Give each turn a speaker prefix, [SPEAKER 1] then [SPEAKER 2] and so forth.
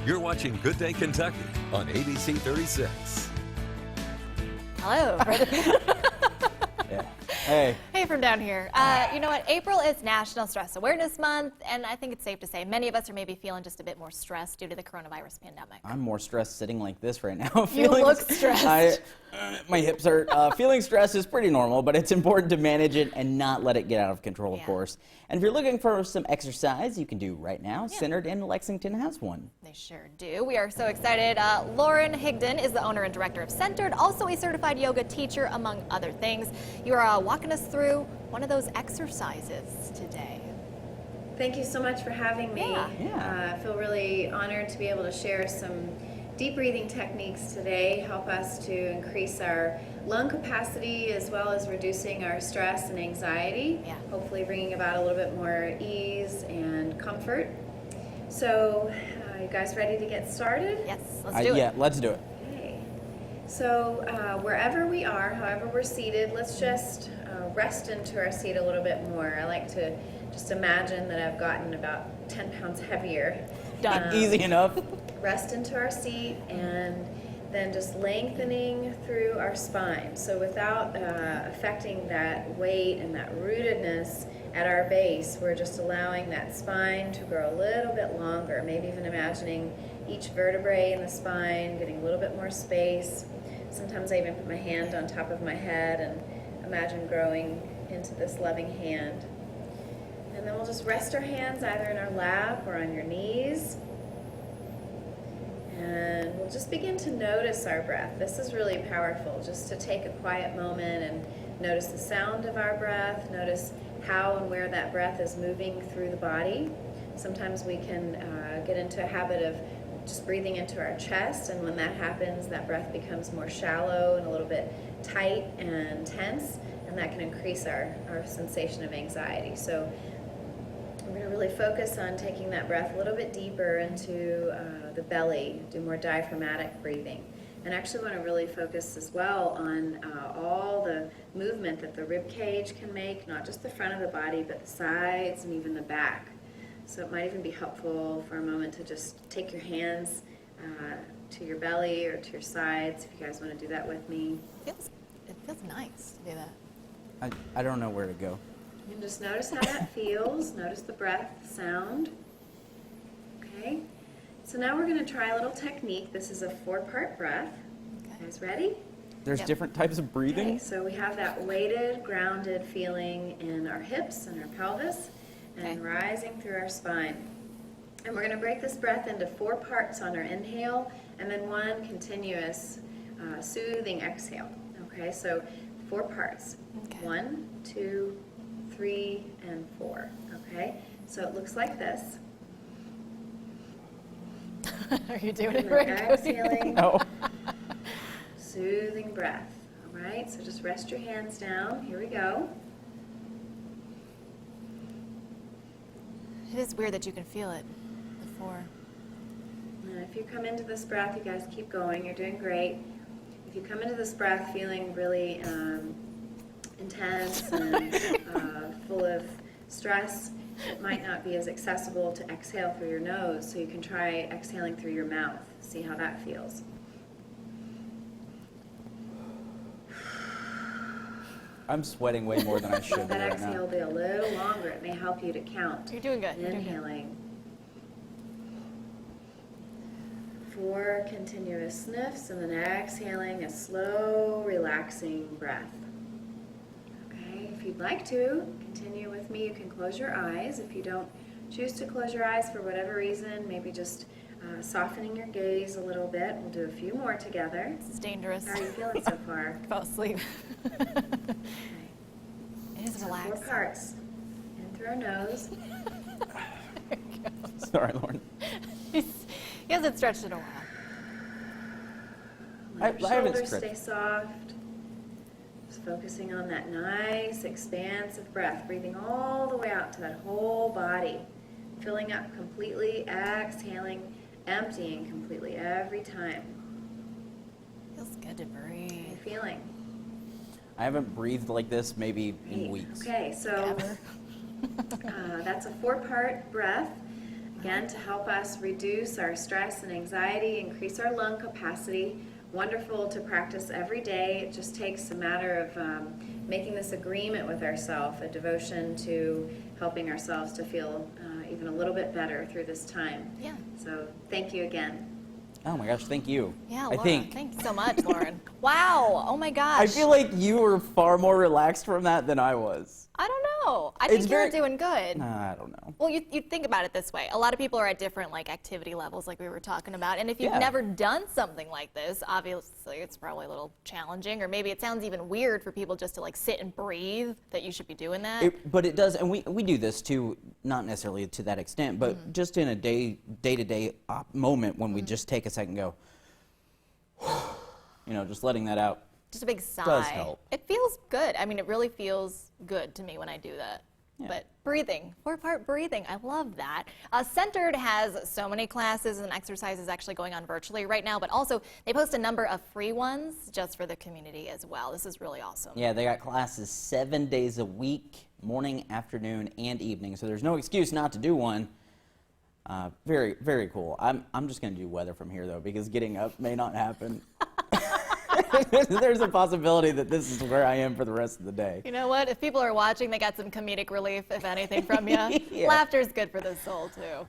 [SPEAKER 1] You're watching Good Day Kentucky on ABC 36.
[SPEAKER 2] Hello.
[SPEAKER 3] Yeah. Hey.
[SPEAKER 2] Hey from down here. You know what? April is National Stress Awareness Month, and I think it's safe to say many of us are maybe feeling just a bit more stressed due to the coronavirus pandemic.
[SPEAKER 3] I'm more stressed sitting like this right now.
[SPEAKER 2] You look stressed.
[SPEAKER 3] My hips hurt. Feeling stress is pretty normal, but it's important to manage it and not let it get out of control, of course. And if you're looking for some exercise you can do right now, Centered in Lexington has one.
[SPEAKER 2] They sure do. We are so excited. Lauren Higdon is the owner and director of Centered, also a certified yoga teacher, among other things. You are walking us through one of those exercises today.
[SPEAKER 4] Thank you so much for having me. I feel really honored to be able to share some deep breathing techniques today, help us to increase our lung capacity as well as reducing our stress and anxiety, hopefully bringing about a little bit more ease and comfort. So, you guys ready to get started?
[SPEAKER 2] Yes, let's do it.
[SPEAKER 3] Yeah, let's do it.
[SPEAKER 4] Okay. So, wherever we are, however we're seated, let's just rest into our seat a little bit more. I like to just imagine that I've gotten about 10 pounds heavier.
[SPEAKER 2] Done.
[SPEAKER 3] Easy enough.
[SPEAKER 4] Rest into our seat and then just lengthening through our spine. So without affecting that weight and that rootedness at our base, we're just allowing that spine to grow a little bit longer. Maybe even imagining each vertebrae in the spine getting a little bit more space. Sometimes I even put my hand on top of my head and imagine growing into this loving hand. And then we'll just rest our hands either in our lap or on your knees. And we'll just begin to notice our breath. This is really powerful, just to take a quiet moment and notice the sound of our breath, notice how and where that breath is moving through the body. Sometimes we can get into a habit of just breathing into our chest, and when that happens, that breath becomes more shallow and a little bit tight and tense, and that can increase our sensation of anxiety. So we're going to really focus on taking that breath a little bit deeper into the belly, do more diaphragmatic breathing. And actually want to really focus as well on all the movement that the rib cage can make, not just the front of the body, but the sides and even the back. So it might even be helpful for a moment to just take your hands to your belly or to your sides, if you guys want to do that with me.
[SPEAKER 2] It feels nice to do that.
[SPEAKER 3] I don't know where to go.
[SPEAKER 4] You can just notice how that feels. Notice the breath, the sound. Okay. So now we're going to try a little technique. This is a 4-part breath. Okay. You guys ready?
[SPEAKER 3] There's different types of breathing?
[SPEAKER 4] Okay, so we have that weighted, grounded feeling in our hips and our pelvis and rising through our spine. And we're going to break this breath into 4 parts on our inhale and then 1 continuous soothing exhale. Okay, so 4 parts. 1, 2, 3, and 4. Okay, so it looks like this.
[SPEAKER 2] Are you doing
[SPEAKER 4] and
[SPEAKER 2] it right?
[SPEAKER 4] Exhaling.
[SPEAKER 3] No.
[SPEAKER 4] Soothing breath. All right, so just rest your hands down. Here we go.
[SPEAKER 2] It is weird that you can feel it before.
[SPEAKER 4] And if you come into this breath, you guys keep going. You're doing great. If you come into this breath feeling really intense and full of stress, it might not be as accessible to exhale through your nose, so you can try exhaling through your mouth. See how that feels.
[SPEAKER 3] I'm sweating way more than I should be
[SPEAKER 4] That
[SPEAKER 3] right
[SPEAKER 4] exhale
[SPEAKER 3] now.
[SPEAKER 4] will be a little longer. It may help you to count.
[SPEAKER 2] You're doing good. You're doing good.
[SPEAKER 4] Inhaling. 4 continuous sniffs, and then exhaling a slow, relaxing breath. Okay, if you'd like to continue with me, you can close your eyes. If you don't choose to close your eyes for whatever reason, maybe just softening your gaze a little bit. We'll do a few more together.
[SPEAKER 2] This is dangerous.
[SPEAKER 4] How are you feeling so far?
[SPEAKER 2] I fell asleep.
[SPEAKER 4] Okay.
[SPEAKER 2] It is
[SPEAKER 4] So
[SPEAKER 2] relaxing.
[SPEAKER 4] 4 parts. In through our nose.
[SPEAKER 3] Sorry, Lauren.
[SPEAKER 2] He hasn't stretched in a while.
[SPEAKER 4] Let your
[SPEAKER 3] I haven't
[SPEAKER 4] shoulders
[SPEAKER 3] stretched.
[SPEAKER 4] stay soft. Just focusing on that nice, expansive breath, breathing all the way out to that whole body, filling up completely, exhaling, emptying completely every time.
[SPEAKER 2] Feels good to
[SPEAKER 4] How are
[SPEAKER 2] breathe.
[SPEAKER 4] you feeling?
[SPEAKER 3] I haven't breathed like this maybe in weeks.
[SPEAKER 4] Okay, so that's a 4-part breath. again, to help us reduce our stress and anxiety, increase our lung capacity. Wonderful to practice every day. It just takes a matter of making this agreement with ourselves, a devotion to helping ourselves to feel even a little bit better through this time.
[SPEAKER 2] Yeah.
[SPEAKER 4] So thank you again.
[SPEAKER 3] Oh my gosh, thank you.
[SPEAKER 2] Yeah,
[SPEAKER 3] I
[SPEAKER 2] Laura,
[SPEAKER 3] think.
[SPEAKER 2] thank you so much, Lauren. Wow. Oh my gosh.
[SPEAKER 3] I feel like you were far more relaxed from that than I was.
[SPEAKER 2] I don't know. I think you're doing good.
[SPEAKER 3] I don't know.
[SPEAKER 2] Well, you think about it this way. A lot of people are at different like activity levels, like we were talking about. And if you've never done something like this, obviously it's probably a little challenging, or maybe it sounds even weird for people just to like sit and breathe. That you should be doing that.
[SPEAKER 3] But it does, and we do this too, not necessarily to that extent, but just in a day-to-day moment when we just take a second and go, just letting that out.
[SPEAKER 2] Just a big sigh.
[SPEAKER 3] Does help.
[SPEAKER 2] It feels good. I mean, it really feels good to me when I do that.
[SPEAKER 3] Yeah.
[SPEAKER 2] But breathing, 4-part breathing, I love that. Centered has so many classes and exercises actually going on virtually right now, but also they post a number of free ones just for the community as well. This is really awesome.
[SPEAKER 3] Yeah, they got classes 7 days a week, morning, afternoon, and evening, so there's no excuse not to do one. Very, very cool. I'm just going to do weather from here, though, because getting up may not happen. There's a possibility that this is where I am for the rest of the day.
[SPEAKER 2] You know what? If people are watching, they got some comedic relief, if anything, from you.
[SPEAKER 3] Yeah.
[SPEAKER 2] Laughter is good for the soul, too.